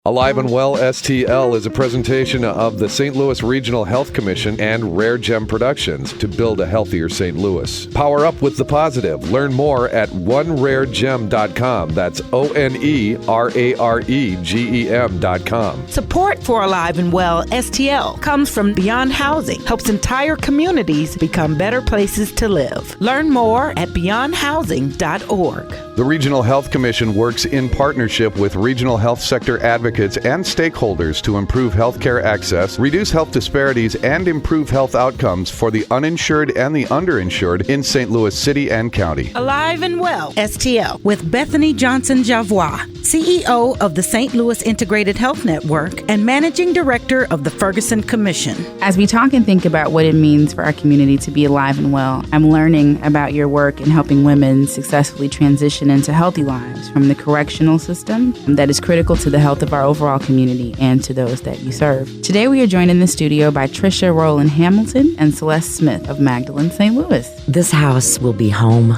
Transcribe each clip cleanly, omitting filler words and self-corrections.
Alive and Well STL is a presentation of the St. Louis Regional Health Commission and Rare Gem Productions to build a healthier St. Louis. Power up with the positive. Learn more at oneraregem.com. That's ONERAREGEM.com. Support for Alive and Well STL comes from Beyond Housing, helps entire communities become better places to live. Learn more at beyondhousing.org. The Regional Health Commission works in partnership with regional health sector advocates and stakeholders to improve healthcare access, reduce health disparities, and improve health outcomes for the uninsured and the underinsured in St. Louis City and County. Alive and Well STL with Bethany Johnson-Javois, CEO of the St. Louis Integrated Health Network and Managing Director of the Ferguson Commission. As we talk and think about what it means for our community to be alive and well, I'm learning about your work in helping women successfully transition into healthy lives from the correctional system that is critical to the health of our overall community and to those that you serve. Today we are joined in the studio by Tricia Roland-Hamilton and Celeste Smith of Magdalene, St. Louis. This house will be home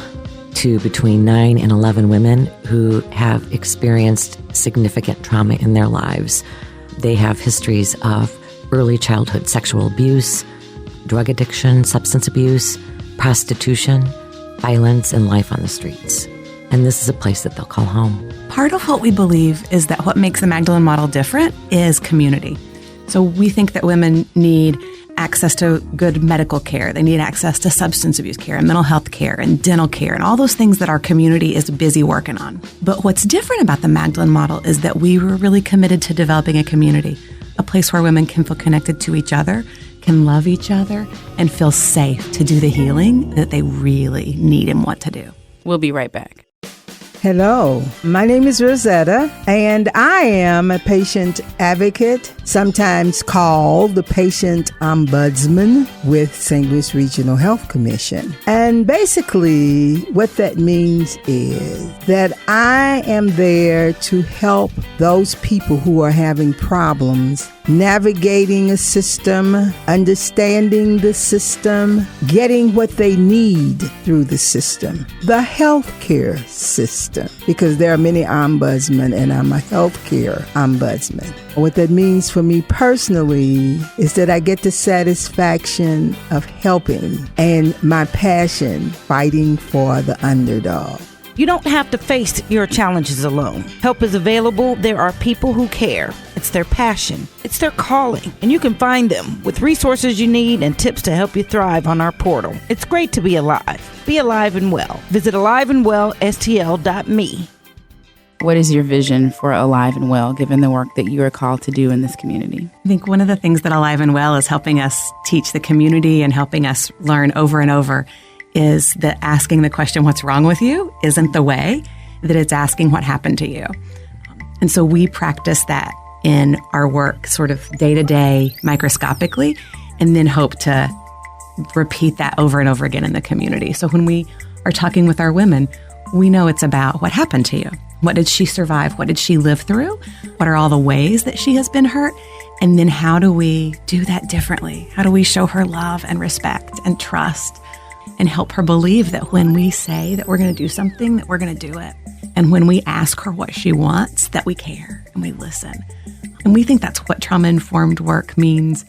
to between 9 and 11 women who have experienced significant trauma in their lives. They have histories of early childhood sexual abuse, drug addiction, substance abuse, prostitution, violence, and life on the streets. And this is a place that they'll call home. Part of what we believe is that what makes the Magdalene model different is community. So we think that women need access to good medical care. They need access to substance abuse care and mental health care and dental care and all those things that our community is busy working on. But what's different about the Magdalene model is that we were really committed to developing a community, a place where women can feel connected to each other, can love each other, and feel safe to do the healing that they really need and want to do. We'll be right back. Hello, my name is Rosetta, and I am a patient advocate, sometimes called the patient ombudsman with St. Louis Regional Health Commission. And basically, what that means is that I am there to help those people who are having problems navigating a system, understanding the system, getting what they need through the system, the healthcare system, because there are many ombudsmen and I'm a healthcare ombudsman. What that means for me personally is that I get the satisfaction of helping and my passion fighting for the underdog. You don't have to face your challenges alone. Help is available. There are people who care. It's their passion. It's their calling. And you can find them with resources you need and tips to help you thrive on our portal. It's great to be alive. Be alive and well. Visit aliveandwellstl.me. What is your vision for Alive and Well, given the work that you are called to do in this community? I think one of the things that Alive and Well is helping us teach the community and helping us learn over and over is that asking the question, what's wrong with you, isn't the way, that it's asking what happened to you. And so we practice that in our work sort of day to day microscopically, and then hope to repeat that over and over again in the community. So when we are talking with our women, we know it's about what happened to you. What did she survive? What did she live through? What are all the ways that she has been hurt? And then how do we do that differently? How do we show her love and respect and trust and help her believe that when we say that we're going to do something, that we're going to do it? And when we ask her what she wants, that we care and we listen. And we think that's what trauma-informed work means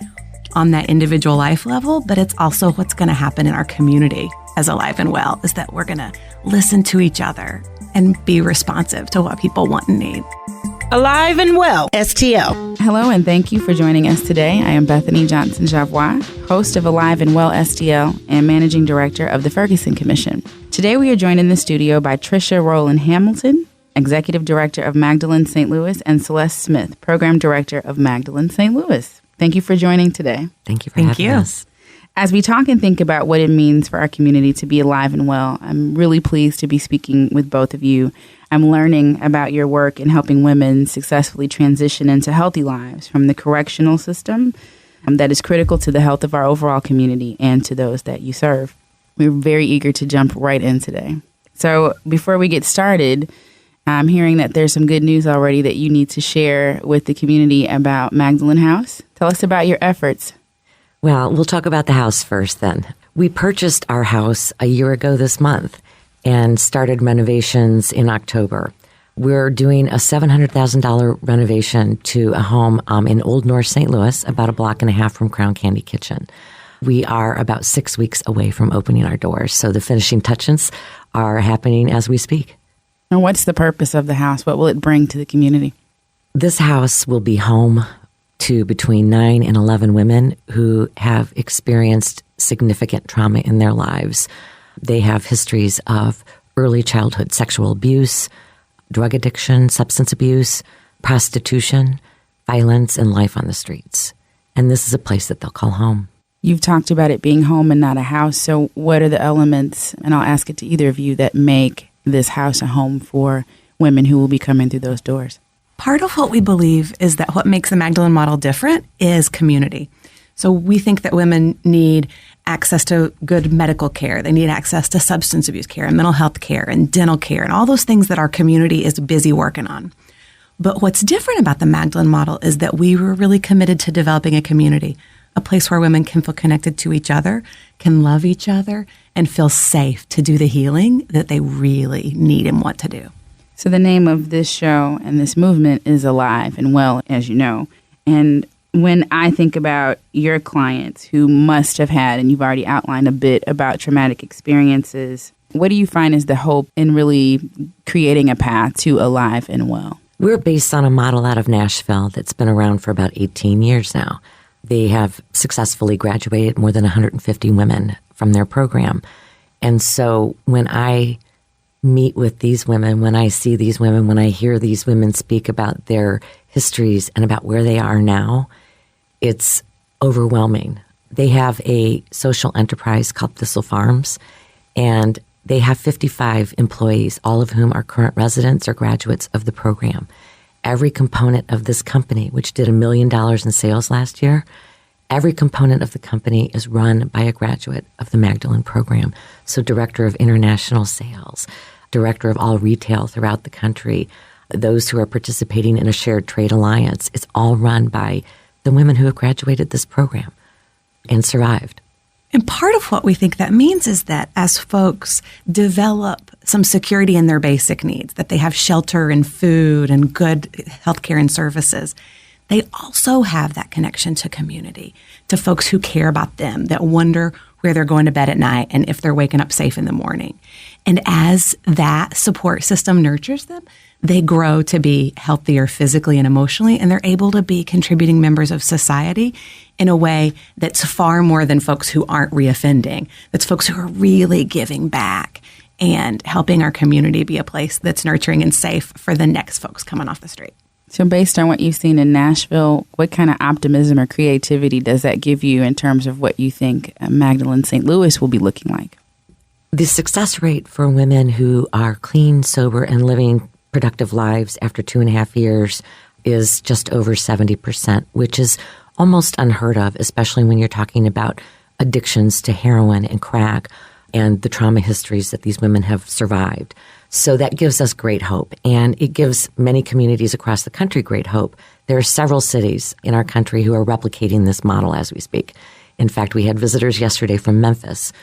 on that individual life level, but it's also what's going to happen in our community as Alive and Well, is that we're going to listen to each other and be responsive to what people want and need. Alive and Well STL. Hello, and thank you for joining us today. I am Bethany Johnson-Javois, host of Alive and Well STL and Managing Director of the Ferguson Commission. Today we are joined in the studio by Tricia Roland-Hamilton, Executive Director of Magdalene St. Louis, and Celeste Smith, Program Director of Magdalene St. Louis. Thank you for joining today. Thank you for having us. As we talk and think about what it means for our community to be alive and well, I'm really pleased to be speaking with both of you. I'm learning about your work in helping women successfully transition into healthy lives from the correctional system that is critical to the health of our overall community and to those that you serve. We're very eager to jump right in today. So before we get started, I'm hearing that there's some good news already that you need to share with the community about Magdalene House. Tell us about your efforts. Well, we'll talk about the house first then. We purchased our house a year ago this month and started renovations in October. We're doing a $700,000 renovation to a home in Old North St. Louis, about a block and a half from Crown Candy Kitchen. We are about 6 weeks away from opening our doors, so the finishing touches are happening as we speak. And what's the purpose of the house? What will it bring to the community? This house will be home to between 9 and 11 women who have experienced significant trauma in their lives. They have histories of early childhood sexual abuse, drug addiction, substance abuse, prostitution, violence, and life on the streets. And this is a place that they'll call home. You've talked about it being home and not a house. So what are the elements, and I'll ask it to either of you, that make this house a home for women who will be coming through those doors? Part of what we believe is that what makes the Magdalene model different is community. So we think that women need access to good medical care. They need access to substance abuse care and mental health care and dental care and all those things that our community is busy working on. But what's different about the Magdalene model is that we were really committed to developing a community, a place where women can feel connected to each other, can love each other, and feel safe to do the healing that they really need and want to do. So the name of this show and this movement is Alive and Well, as you know. And when I think about your clients who must have had, and you've already outlined a bit about traumatic experiences, what do you find is the hope in really creating a path to Alive and Well? We're based on a model out of Nashville that's been around for about 18 years now. They have successfully graduated more than 150 women from their program. And so when I meet with these women, when I see these women, when I hear these women speak about their histories and about where they are now, it's overwhelming. They have a social enterprise called Thistle Farms, and they have 55 employees, all of whom are current residents or graduates of the program. Every component of this company, which did $1 million in sales last year, every component of the company is run by a graduate of the Magdalene program. So director of international sales, director of all retail throughout the country, those who are participating in a shared trade alliance. It's all run by the women who have graduated this program and survived. And part of what we think that means is that as folks develop some security in their basic needs, that they have shelter and food and good healthcare and services, they also have that connection to community, to folks who care about them, that wonder where they're going to bed at night and if they're waking up safe in the morning. And as that support system nurtures them, they grow to be healthier physically and emotionally, and they're able to be contributing members of society in a way that's far more than folks who aren't reoffending. That's folks who are really giving back and helping our community be a place that's nurturing and safe for the next folks coming off the street. So based on what you've seen in Nashville, what kind of optimism or creativity does that give you in terms of what you think Magdalene St. Louis will be looking like? The success rate for women who are clean, sober, and living productive lives after 2.5 years is just over 70%, which is almost unheard of, especially when you're talking about addictions to heroin and crack and the trauma histories that these women have survived. So that gives us great hope, and it gives many communities across the country great hope. There are several cities in our country who are replicating this model as we speak. In fact, we had visitors yesterday from Memphis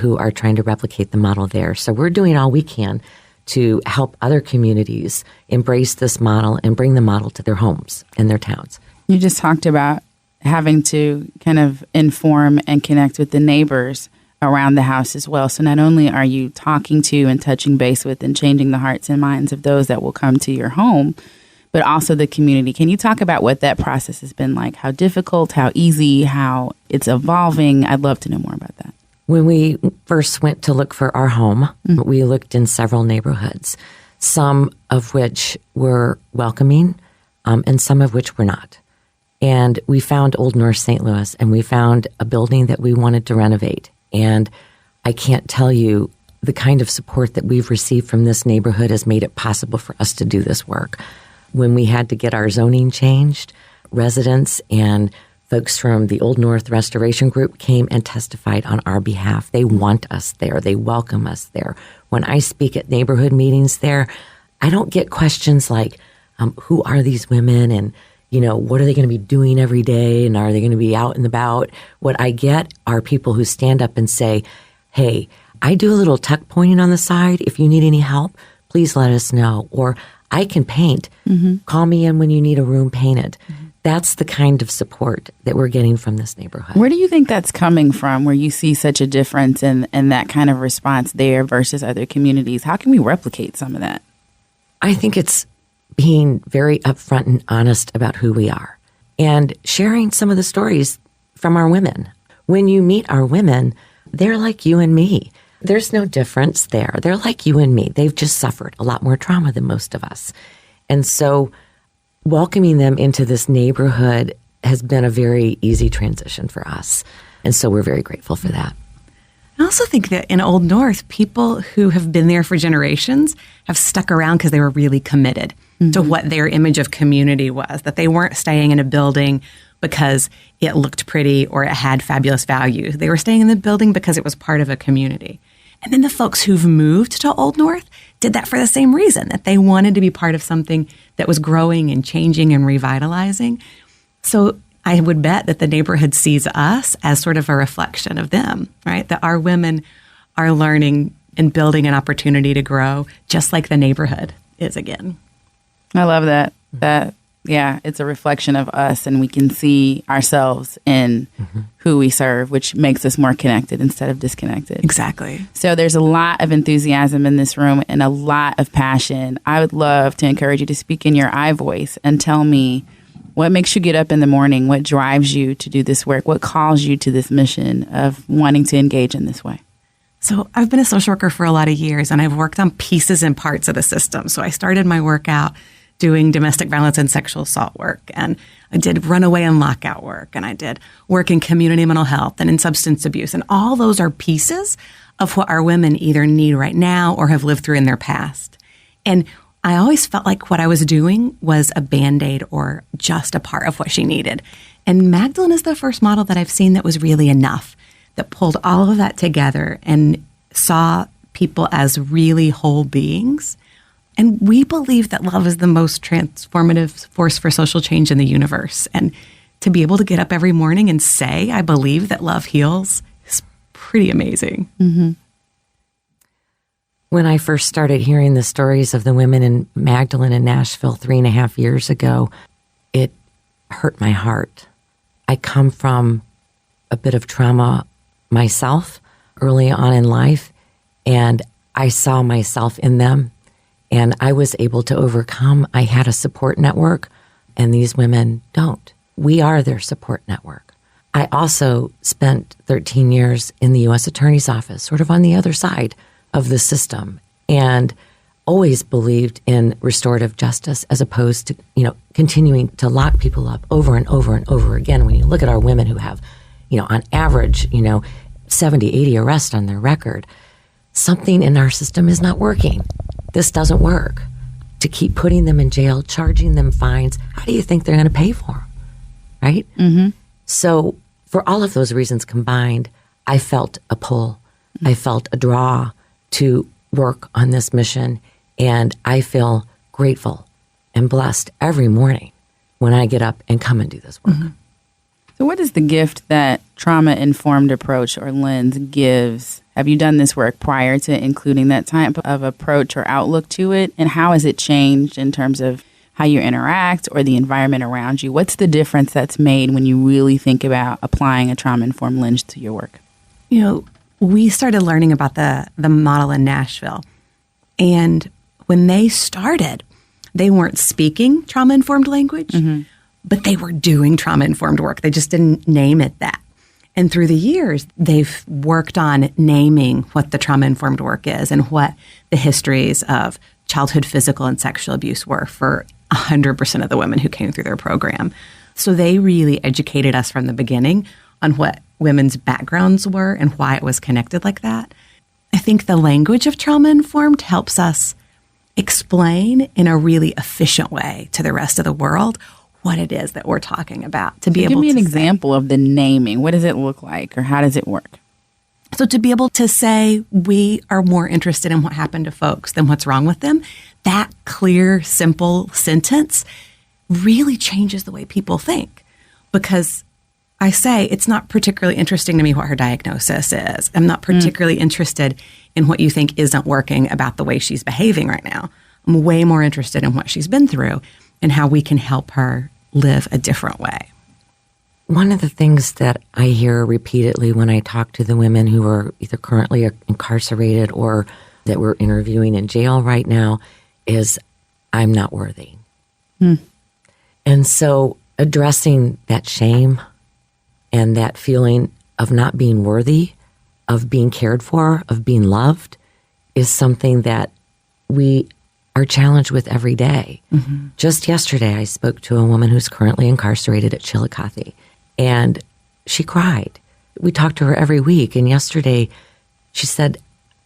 who are trying to replicate the model there. So we're doing all we can to help other communities embrace this model and bring the model to their homes and their towns. You just talked about having to kind of inform and connect with the neighbors around the house as well. So not only are you talking to and touching base with and changing the hearts and minds of those that will come to your home, but also the community. Can you talk about what that process has been like? How difficult, how easy, how it's evolving? I'd love to know more about that. When we first went to look for our home, we looked in several neighborhoods, some of which were welcoming and some of which were not. And we found Old North St. Louis, and we found a building that we wanted to renovate. And I can't tell you the kind of support that we've received from this neighborhood has made it possible for us to do this work. When we had to get our zoning changed, residents and folks from the Old North Restoration Group came and testified on our behalf. They want us there. They welcome us there. When I speak at neighborhood meetings there, I don't get questions like, who are these women? And, you know, what are they going to be doing every day? And are they going to be out and about? What I get are people who stand up and say, hey, I do a little tuck pointing on the side. If you need any help, please let us know. Or I can paint. Call me in when you need a room painted. That's the kind of support that we're getting from this neighborhood. Where do you think that's coming from, where you see such a difference in that kind of response there versus other communities? How can we replicate some of that? I think it's being very upfront and honest about who we are and sharing some of the stories from our women. When you meet our women, they're like you and me. There's no difference there. They're like you and me. They've just suffered a lot more trauma than most of us. And so welcoming them into this neighborhood has been a very easy transition for us. And so we're very grateful for that. I also think that in Old North, people who have been there for generations have stuck around because they were really committed to what their image of community was, that they weren't staying in a building because it looked pretty or it had fabulous value. They were staying in the building because it was part of a community. And then the folks who've moved to Old North did that for the same reason, that they wanted to be part of something that was growing and changing and revitalizing. So I would bet that the neighborhood sees us as sort of a reflection of them, right? That our women are learning and building an opportunity to grow just like the neighborhood is again. I love that. Yeah, it's a reflection of us, and we can see ourselves in who we serve, which makes us more connected instead of disconnected. Exactly. So there's a lot of enthusiasm in this room and a lot of passion. I would love to encourage you to speak in your I voice and tell me what makes you get up in the morning, what drives you to do this work, what calls you to this mission of wanting to engage in this way. So I've been a social worker for a lot of years, and I've worked on pieces and parts of the system. So I started my work out doing domestic violence and sexual assault work. And I did runaway and lockout work. And I did work in community mental health and in substance abuse. And all those are pieces of what our women either need right now or have lived through in their past. And I always felt like what I was doing was a Band-Aid or just a part of what she needed. And Magdalene is the first model that I've seen that was really enough, that pulled all of that together and saw people as really whole beings. And we believe that love is the most transformative force for social change in the universe. And to be able to get up every morning and say, I believe that love heals, is pretty amazing. When I first started hearing the stories of the women in Magdalene and Nashville 3.5 years ago, it hurt my heart. I come from a bit of trauma myself early on in life, and I saw myself in them. And I was able to overcome. I had a support network, and these women don't. We are their support network. I also spent 13 years in the U.S. Attorney's Office, sort of on the other side of the system, and always believed in restorative justice as opposed to, continuing to lock people up over and over and over again. When you look at our women who have, on average, 70, 80 arrests on their record, something in our system is not working. This doesn't work. To keep putting them in jail, charging them fines, how do you think they're going to pay for them? Right? So for all of those reasons combined, I felt a pull. I felt a draw to work on this mission. And I feel grateful and blessed every morning when I get up and come and do this work. So what is the gift that trauma-informed approach or lens gives? Have you done this work prior to including that type of approach or outlook to it? And how has it changed in terms of how you interact or the environment around you? What's the difference that's made when you really think about applying a trauma-informed lens to your work? We started learning about the model in Nashville. And when they started, they weren't speaking trauma-informed language, but they were doing trauma-informed work. They just didn't name it that. And through the years, they've worked on naming what the trauma-informed work is and what the histories of childhood physical and sexual abuse were for 100% of the women who came through their program. So they really educated us from the beginning on what women's backgrounds were and why it was connected like that. I think the language of trauma-informed helps us explain in a really efficient way to the rest of the world what it is that we're talking about. To be able to give me an example of the naming. What does it look like, or how does it work? So to be able to say we are more interested in what happened to folks than what's wrong with them, that clear, simple sentence really changes the way people think. Because I say it's not particularly interesting to me what her diagnosis is. I'm not particularly interested in what you think isn't working about the way she's behaving right now. I'm way more interested in what she's been through and how we can help her live a different way. One of the things that I hear repeatedly when I talk to the women who are either currently incarcerated or that we're interviewing in jail right now is, I'm not worthy. And so addressing that shame and that feeling of not being worthy, of being cared for, of being loved, is something that we are challenged with every day. Just yesterday, I spoke to a woman who's currently incarcerated at Chillicothe, and she cried. We talk to her every week, and yesterday she said,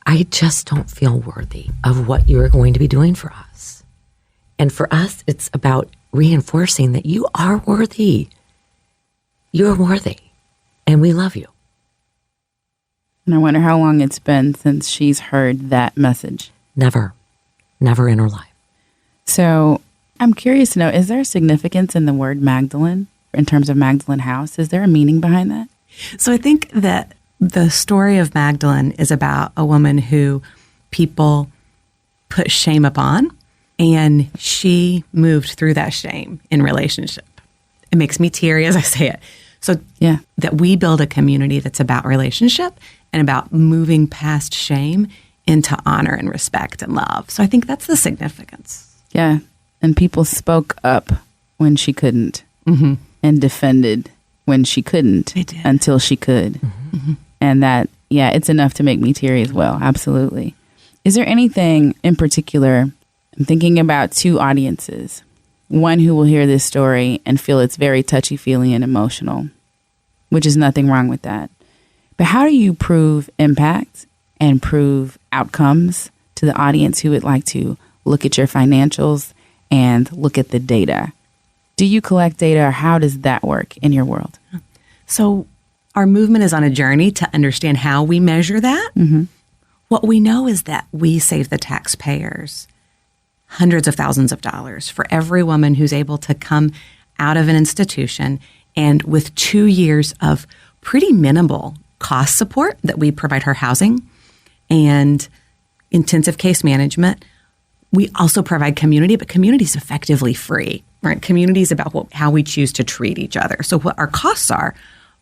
I just don't feel worthy of what you're going to be doing for us. And for us, it's about reinforcing that you are worthy. You're worthy, and we love you. And I wonder how long it's been since she's heard that message. Never in her life. So I'm curious to know, is there significance in the word Magdalene in terms of Magdalene House? Is there a meaning behind that? So I think that the story of Magdalene is about a woman who people put shame upon, and she moved through that shame in relationship. It makes me teary as I say it. So that we build a community that's about relationship and about moving past shame into honor and respect and love. So I think that's the significance. Yeah. And people spoke up when she couldn't and defended when she couldn't until she could. And that, it's enough to make me teary as well. Absolutely. Is there anything in particular, I'm thinking about two audiences, one who will hear this story and feel it's very touchy-feely and emotional, which is nothing wrong with that. But how do you prove impact and prove outcomes to the audience who would like to look at your financials and look at the data? Do you collect data, or how does that work in your world? So our movement is on a journey to understand how we measure that. What we know is that we save the taxpayers hundreds of thousands of dollars for every woman who's able to come out of an institution, and with 2 years of pretty minimal cost support that we provide her housing and intensive case management. We also provide community, but community is effectively free, right? Community is about how we choose to treat each other. So what our costs are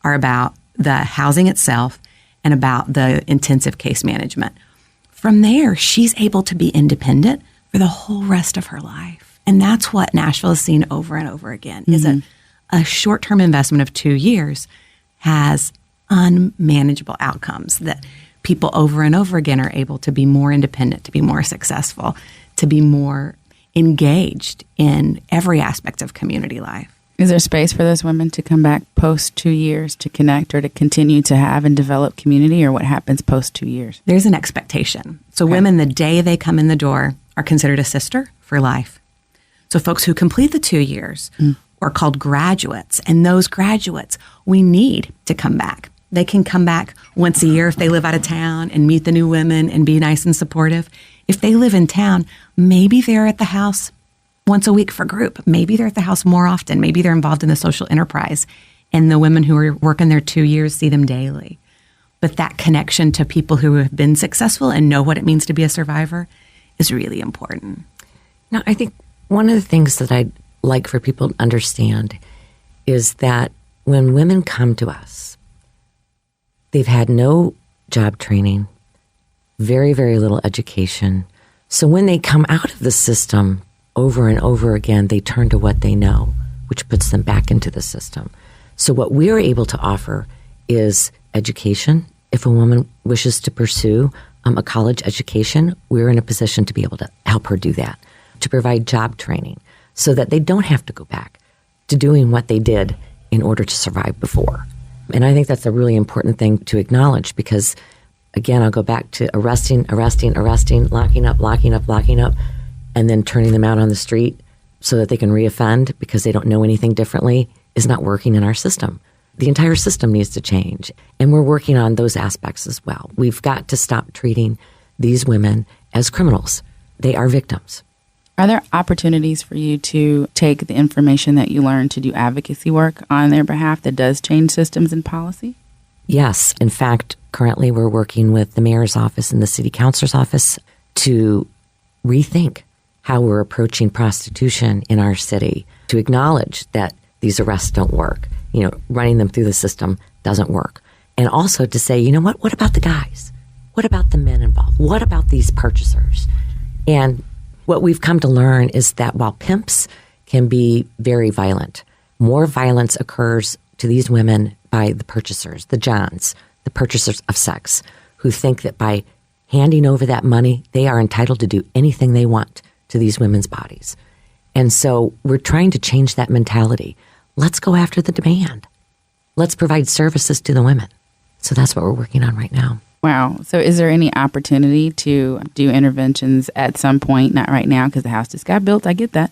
about the housing itself and about the intensive case management. From there, she's able to be independent for the whole rest of her life. And that's what Nashville has seen over and over again, is a short-term investment of 2 years has unmanageable outcomes that people over and over again are able to be more independent, to be more successful, to be more engaged in every aspect of community life. Is there space for those women to come back post 2 years to connect or to continue to have and develop community, or what happens post 2 years? There's an expectation. So women, the day they come in the door, are considered a sister for life. So folks who complete the 2 years are called graduates, and those graduates we need to come back. They can come back once a year if they live out of town and meet the new women and be nice and supportive. If they live in town, maybe they're at the house once a week for group. Maybe they're at the house more often. Maybe they're involved in the social enterprise, and the women who are working their 2 years see them daily. But that connection to people who have been successful and know what it means to be a survivor is really important. Now, I think one of the things that I'd like for people to understand is that when women come to us, they've had no job training, very, very little education. So when they come out of the system over and over again, they turn to what they know, which puts them back into the system. So what we're able to offer is education. If a woman wishes to pursue a college education, we're in a position to be able to help her do that, to provide job training so that they don't have to go back to doing what they did in order to survive before. And I think that's a really important thing to acknowledge because, again, I'll go back to arresting, locking up, and then turning them out on the street so that they can reoffend because they don't know anything differently is not working in our system. The entire system needs to change, and we're working on those aspects as well. We've got to stop treating these women as criminals. They are victims. Are there opportunities for you to take the information that you learn to do advocacy work on their behalf that does change systems and policy? Yes. In fact, currently we're working with the mayor's office and the city councilor's office to rethink how we're approaching prostitution in our city, to acknowledge that these arrests don't work. Running them through the system doesn't work. And also to say, what about the guys? What about the men involved? What about these purchasers? And what we've come to learn is that while pimps can be very violent, more violence occurs to these women by the purchasers, the Johns, the purchasers of sex, who think that by handing over that money, they are entitled to do anything they want to these women's bodies. And so we're trying to change that mentality. Let's go after the demand. Let's provide services to the women. So that's what we're working on right now. Wow. So is there any opportunity to do interventions at some point, not right now because the house just got built, I get that,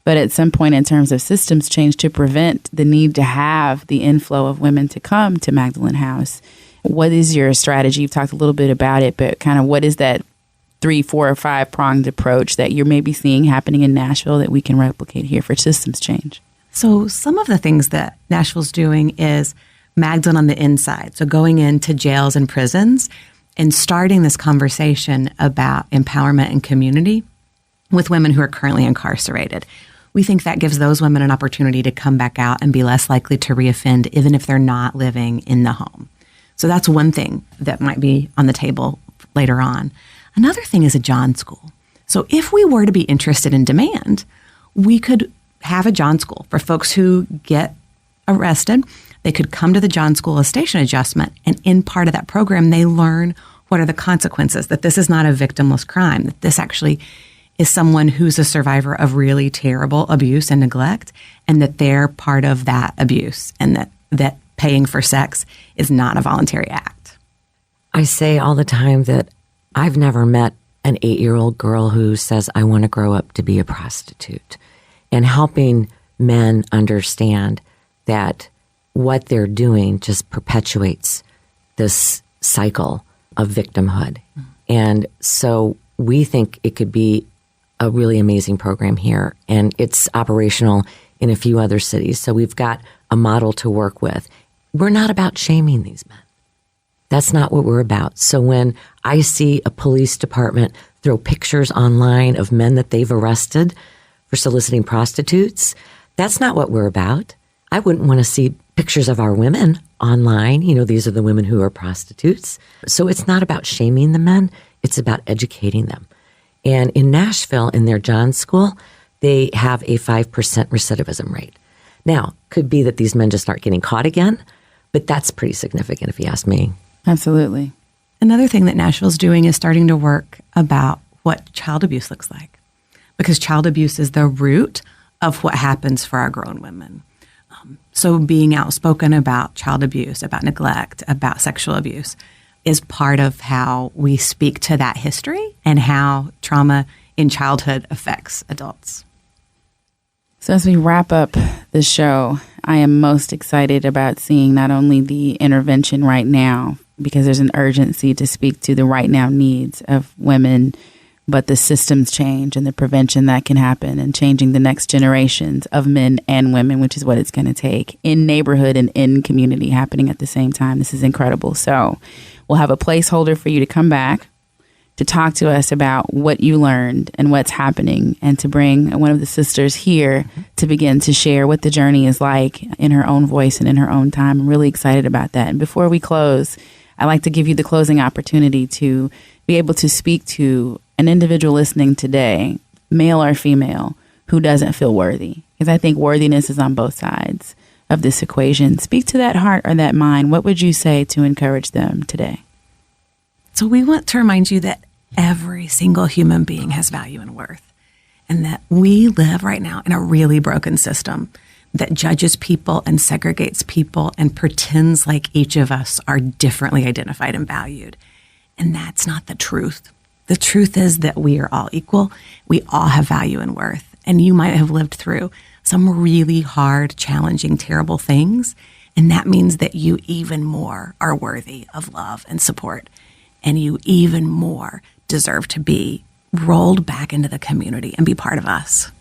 but at some point in terms of systems change to prevent the need to have the inflow of women to come to Magdalene House? What is your strategy? You've talked a little bit about it, but kind of what is that 3, 4, or 5-pronged approach that you're maybe seeing happening in Nashville that we can replicate here for systems change? So some of the things that Nashville's doing is Magdalene on the inside. So going into jails and prisons and starting this conversation about empowerment and community with women who are currently incarcerated. We think that gives those women an opportunity to come back out and be less likely to reoffend, even if they're not living in the home. So that's one thing that might be on the table later on. Another thing is a John School. So if we were to be interested in demand, we could have a John School for folks who get arrested. They could come to the John School of Station Adjustment, and in part of that program, they learn what are the consequences, that this is not a victimless crime, that this actually is someone who's a survivor of really terrible abuse and neglect, and that they're part of that abuse, and that paying for sex is not a voluntary act. I say all the time that I've never met an 8-year-old girl who says, I want to grow up to be a prostitute. And helping men understand that what they're doing just perpetuates this cycle of victimhood. And so we think it could be a really amazing program here, and it's operational in a few other cities. So we've got a model to work with. We're not about shaming these men. That's not what we're about. So when I see a police department throw pictures online of men that they've arrested for soliciting prostitutes, that's not what we're about. I wouldn't want to see pictures of our women online. These are the women who are prostitutes. So it's not about shaming the men. It's about educating them. And in Nashville, in their John School, they have a 5% recidivism rate. Now, could be that these men just aren't getting caught again, but that's pretty significant if you ask me. Absolutely. Another thing that Nashville's doing is starting to work about what child abuse looks like, because child abuse is the root of what happens for our grown women. So being outspoken about child abuse, about neglect, about sexual abuse is part of how we speak to that history and how trauma in childhood affects adults. So as we wrap up the show, I am most excited about seeing not only the intervention right now, because there's an urgency to speak to the right now needs of women, but the systems change and the prevention that can happen and changing the next generations of men and women, which is what it's going to take in neighborhood and in community happening at the same time. This is incredible. So we'll have a placeholder for you to come back to talk to us about what you learned and what's happening, and to bring one of the sisters here to begin to share what the journey is like in her own voice and in her own time. I'm really excited about that. And before we close, I'd like to give you the closing opportunity to be able to speak to an individual listening today, male or female, who doesn't feel worthy. Because I think worthiness is on both sides of this equation. Speak to that heart or that mind. What would you say to encourage them today? So we want to remind you that every single human being has value and worth, and that we live right now in a really broken system that judges people and segregates people and pretends like each of us are differently identified and valued. And that's not the truth. The truth is that we are all equal. We all have value and worth. And you might have lived through some really hard, challenging, terrible things. And that means that you even more are worthy of love and support. And you even more deserve to be rolled back into the community and be part of us.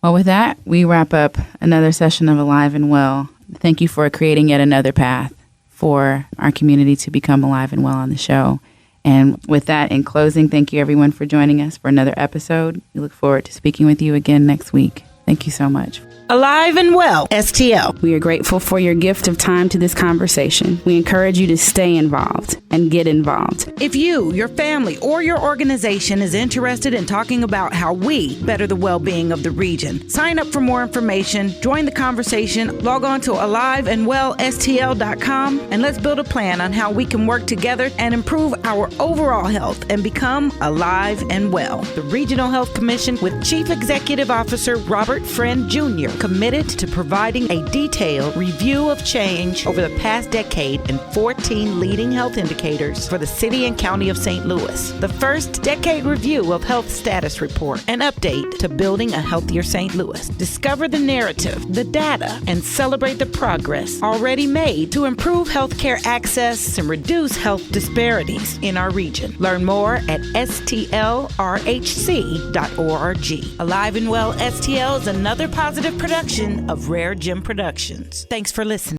Well, with that, we wrap up another session of Alive and Well. Thank you for creating yet another path for our community to become alive and well on the show. And with that, in closing, thank you everyone for joining us for another episode. We look forward to speaking with you again next week. Thank you so much. Alive and Well, STL. We are grateful for your gift of time to this conversation. We encourage you to stay involved and get involved. If you, your family, or your organization is interested in talking about how we better the well-being of the region, sign up for more information, join the conversation, log on to aliveandwellstl.com, and let's build a plan on how we can work together and improve our overall health and become alive and well. The Regional Health Commission with Chief Executive Officer Robert Friend Jr. committed to providing a detailed review of change over the past decade and 14 leading health indicators for the city and county of St. Louis. The first decade review of health status report, an update to building a healthier St. Louis. Discover the narrative, the data, and celebrate the progress already made to improve healthcare access and reduce health disparities in our region. Learn more at stlrhc.org. Alive and Well STL is another positive production of Rare Gem Productions. Thanks for listening.